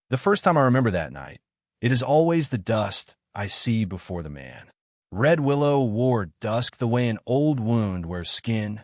The first time I remember that night, it is always the dust I see before the man. Red Willow wore dusk the way an old wound wears skin,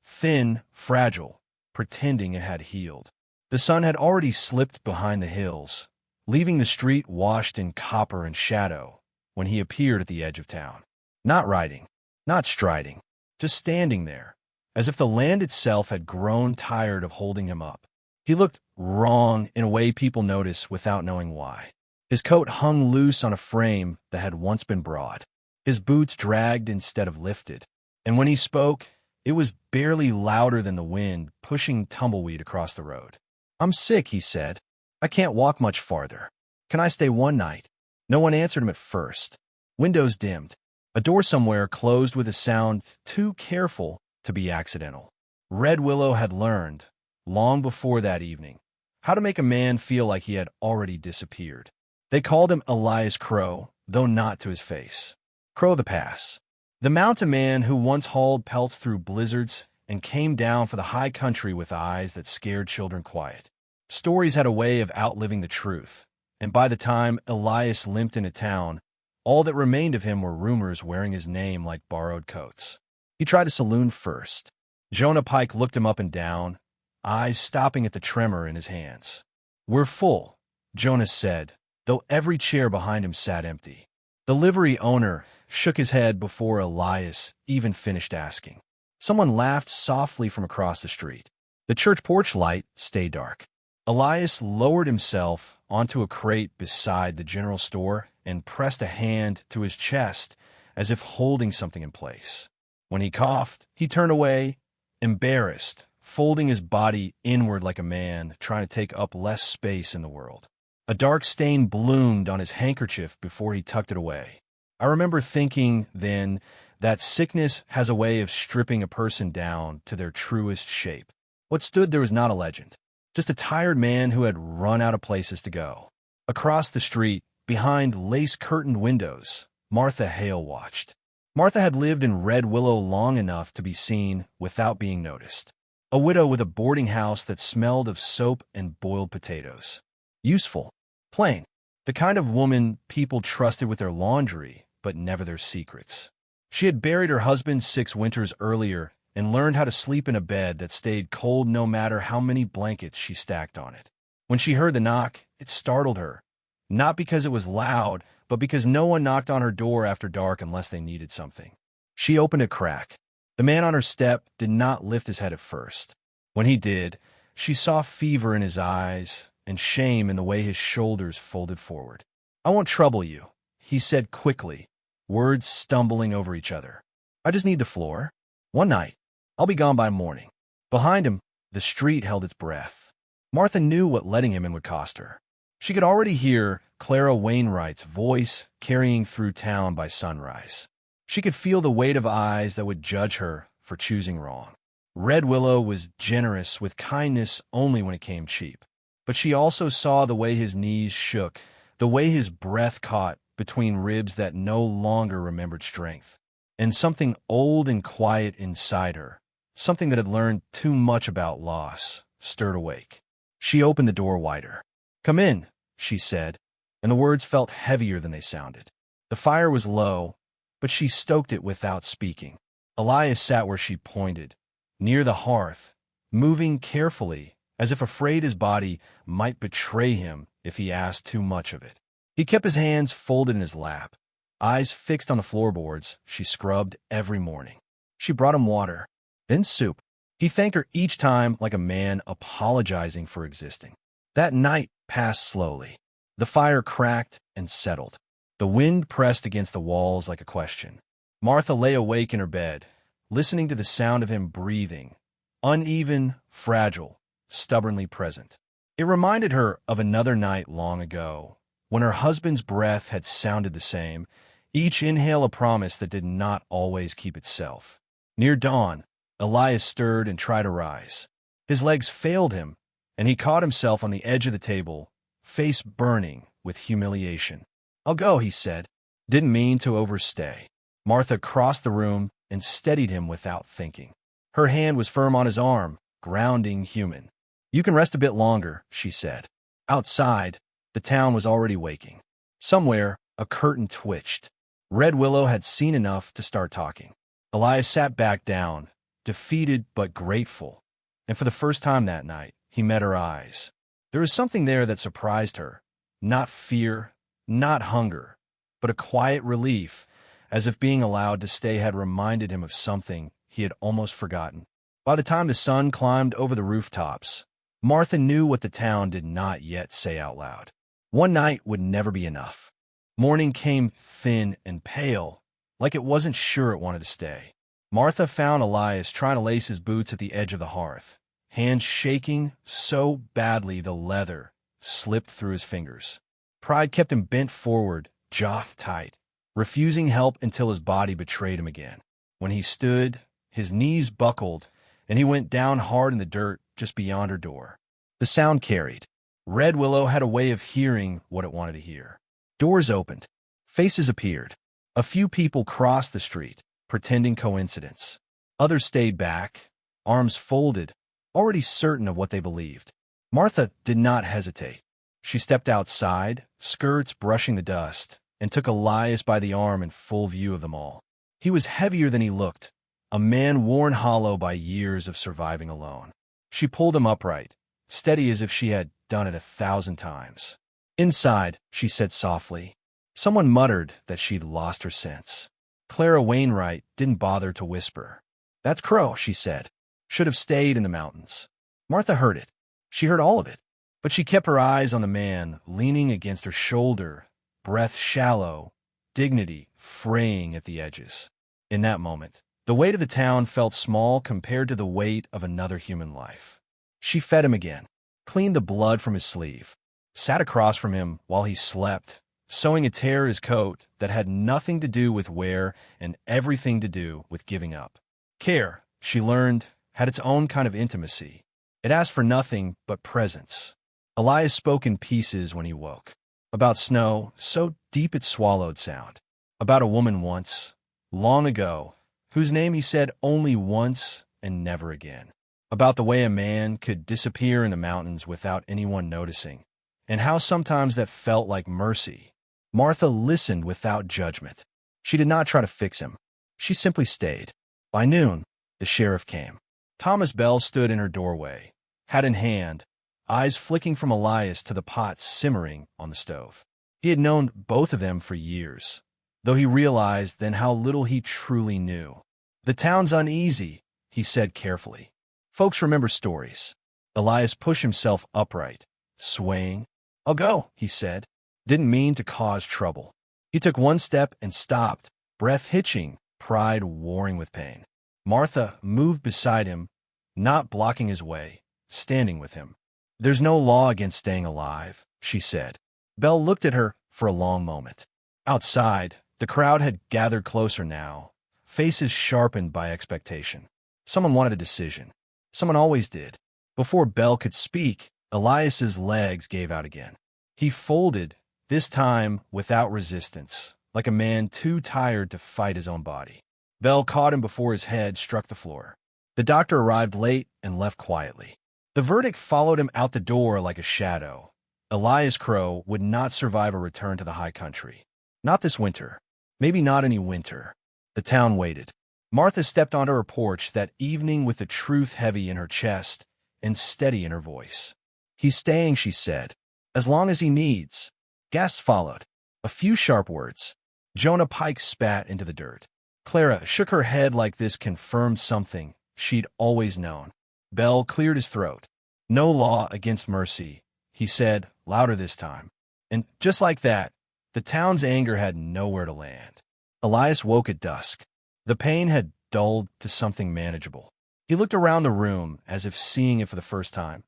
thin, fragile, pretending it had healed. The sun had already slipped behind the hills, leaving the street washed in copper and shadow when he appeared at the edge of town. Not riding, not striding, just standing there, as if the land itself had grown tired of holding him up. He looked wrong in a way people notice without knowing why. His coat hung loose on a frame that had once been broad. His boots dragged instead of lifted. And when he spoke, it was barely louder than the wind pushing tumbleweed across the road. "I'm sick," he said. "I can't walk much farther. Can I stay one night?" No one answered him at first. Windows dimmed. A door somewhere closed with a sound too careful to be accidental. Red Willow had learned, long before that evening, how to make a man feel like he had already disappeared. They called him Elias Crow, though not to his face. Crow the Pass. The mountain man who once hauled pelts through blizzards and came down for the high country with eyes that scared children quiet. Stories had a way of outliving the truth, and by the time Elias limped into town, all that remained of him were rumors wearing his name like borrowed coats. He tried the saloon first. Jonah Pike looked him up and down, eyes stopping at the tremor in his hands. "We're full," Jonas said, though every chair behind him sat empty. The livery owner shook his head before Elias even finished asking. Someone laughed softly from across the street. The church porch light stayed dark. Elias lowered himself onto a crate beside the general store and pressed a hand to his chest as if holding something in place. When he coughed, he turned away, embarrassed, folding his body inward like a man trying to take up less space in the world. A dark stain bloomed on his handkerchief before he tucked it away. I remember thinking then that sickness has a way of stripping a person down to their truest shape. What stood there was not a legend, just a tired man who had run out of places to go. Across the street, behind lace-curtained windows, Martha Hale watched. Martha had lived in Red Willow long enough to be seen without being noticed. A widow with a boarding house that smelled of soap and boiled potatoes. Useful. Plain. The kind of woman people trusted with their laundry, but never their secrets. She had buried her husband 6 winters earlier and learned how to sleep in a bed that stayed cold no matter how many blankets she stacked on it. When she heard the knock, it startled her. Not because it was loud, but because no one knocked on her door after dark unless they needed something. She opened a crack. The man on her step did not lift his head at first. When he did, she saw fever in his eyes and shame in the way his shoulders folded forward. "I won't trouble you," he said quickly, words stumbling over each other. "I just need the floor. One night. I'll be gone by morning." Behind him, the street held its breath. Martha knew what letting him in would cost her. She could already hear Clara Wainwright's voice carrying through town by sunrise. She could feel the weight of eyes that would judge her for choosing wrong. Red Willow was generous with kindness only when it came cheap. But she also saw the way his knees shook, the way his breath caught between ribs that no longer remembered strength. And something old and quiet inside her, something that had learned too much about loss, stirred awake. She opened the door wider. "Come in," she said, and the words felt heavier than they sounded. The fire was low, but she stoked it without speaking. Elias sat where she pointed, near the hearth, moving carefully, as if afraid his body might betray him if he asked too much of it. He kept his hands folded in his lap, eyes fixed on the floorboards she scrubbed every morning. She brought him water, then soup. He thanked her each time like a man apologizing for existing. That night passed slowly. The fire cracked and settled. The wind pressed against the walls like a question. Martha lay awake in her bed, listening to the sound of him breathing, uneven, fragile, stubbornly present. It reminded her of another night long ago, when her husband's breath had sounded the same, each inhale a promise that did not always keep itself. Near dawn, Elias stirred and tried to rise. His legs failed him, and he caught himself on the edge of the table, face burning with humiliation. "I'll go," he said. Didn't mean to overstay. Martha crossed the room and steadied him without thinking. Her hand was firm on his arm, grounding, human. "You can rest a bit longer," she said. Outside, The town was already waking. Somewhere, a curtain twitched. Red Willow had seen enough to start talking. Elias sat back down, defeated but grateful. And for the first time that night, he met her eyes. There was something there that surprised her. Not fear, not hunger, but a quiet relief, as if being allowed to stay had reminded him of something he had almost forgotten. By the time the sun climbed over the rooftops, Martha knew what the town did not yet say out loud. One night would never be enough. Morning came thin and pale, like it wasn't sure it wanted to stay. Martha found Elias trying to lace his boots at the edge of the hearth, hands shaking so badly the leather slipped through his fingers. Pride kept him bent forward, jaw tight, refusing help until his body betrayed him again. When he stood, his knees buckled, and he went down hard in the dirt just beyond her door. The sound carried. Red Willow had a way of hearing what it wanted to hear. Doors opened. Faces appeared. A few people crossed the street, pretending coincidence. Others stayed back, arms folded, already certain of what they believed. Martha did not hesitate. She stepped outside, skirts brushing the dust, and took Elias by the arm in full view of them all. He was heavier than he looked, a man worn hollow by years of surviving alone. She pulled him upright, steady as if she had done it 1,000 times. Inside, she said softly. Someone muttered that she'd lost her sense. Clara Wainwright didn't bother to whisper. "That's Crow," she said. "Should have stayed in the mountains." Martha heard it. She heard all of it. But she kept her eyes on the man leaning against her shoulder, breath shallow, dignity fraying at the edges. In that moment, the weight of the town felt small compared to the weight of another human life. She fed him again, cleaned the blood from his sleeve, sat across from him while he slept, sewing a tear in his coat that had nothing to do with wear and everything to do with giving up. Care, she learned, had its own kind of intimacy. It asked for nothing but presence. Elias spoke in pieces when he woke. About snow, so deep it swallowed sound. About a woman once, long ago, whose name he said only once and never again. About the way a man could disappear in the mountains without anyone noticing, and how sometimes that felt like mercy. Martha listened without judgment. She did not try to fix him. She simply stayed. By noon, the sheriff came. Thomas Bell stood in her doorway, hat in hand, eyes flicking from Elias to the pot simmering on the stove. He had known both of them for years, though he realized then how little he truly knew. "The town's uneasy," he said carefully. "Folks remember stories." Elias pushed himself upright, swaying. "I'll go," he said. Didn't mean to cause trouble. He took one step and stopped, breath hitching, pride warring with pain. Martha moved beside him, not blocking his way, standing with him. "There's no law against staying alive," she said. Bell looked at her for a long moment. Outside, the crowd had gathered closer now, faces sharpened by expectation. Someone wanted a decision. Someone always did. Before Bell could speak, Elias's legs gave out again. He folded, this time without resistance, like a man too tired to fight his own body. Bell caught him before his head struck the floor. The doctor arrived late and left quietly. The verdict followed him out the door like a shadow. Elias Crow would not survive a return to the high country. Not this winter. Maybe not any winter. The town waited. Martha stepped onto her porch that evening with the truth heavy in her chest and steady in her voice. "He's staying," she said, "as long as he needs." Gasps followed. A few sharp words. Jonah Pike spat into the dirt. Clara shook her head like this confirmed something she'd always known. Bell cleared his throat. "No law against mercy," he said, louder this time. And just like that, the town's anger had nowhere to land. Elias woke at dusk. The pain had dulled to something manageable. He looked around the room as if seeing it for the first time,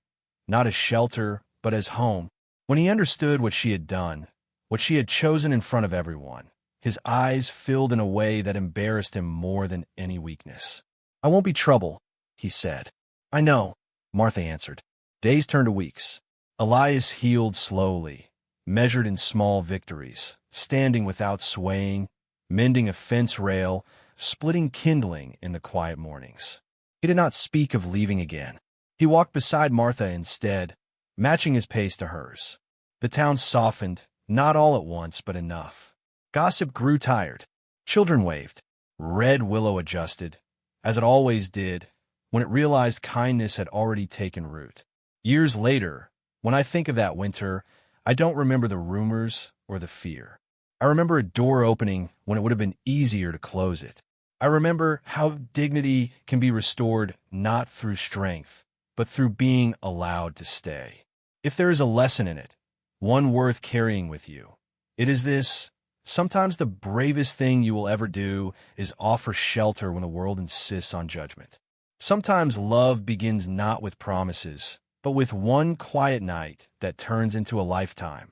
not as shelter, but as home. When he understood what she had done, what she had chosen in front of everyone, his eyes filled in a way that embarrassed him more than any weakness. "I won't be trouble," he said. "I know," Martha answered. Days turned to weeks. Elias healed slowly, measured in small victories, standing without swaying, mending a fence rail, splitting kindling in the quiet mornings. He did not speak of leaving again. He walked beside Martha instead, matching his pace to hers. The town softened, not all at once, but enough. Gossip grew tired. Children waved. Red Willow adjusted, as it always did, when it realized kindness had already taken root. Years later, when I think of that winter, I don't remember the rumors or the fear. I remember a door opening when it would have been easier to close it. I remember how dignity can be restored not through strength, but through being allowed to stay. If there is a lesson in it, one worth carrying with you, it is this: sometimes the bravest thing you will ever do is offer shelter when the world insists on judgment. Sometimes love begins not with promises, but with one quiet night that turns into a lifetime.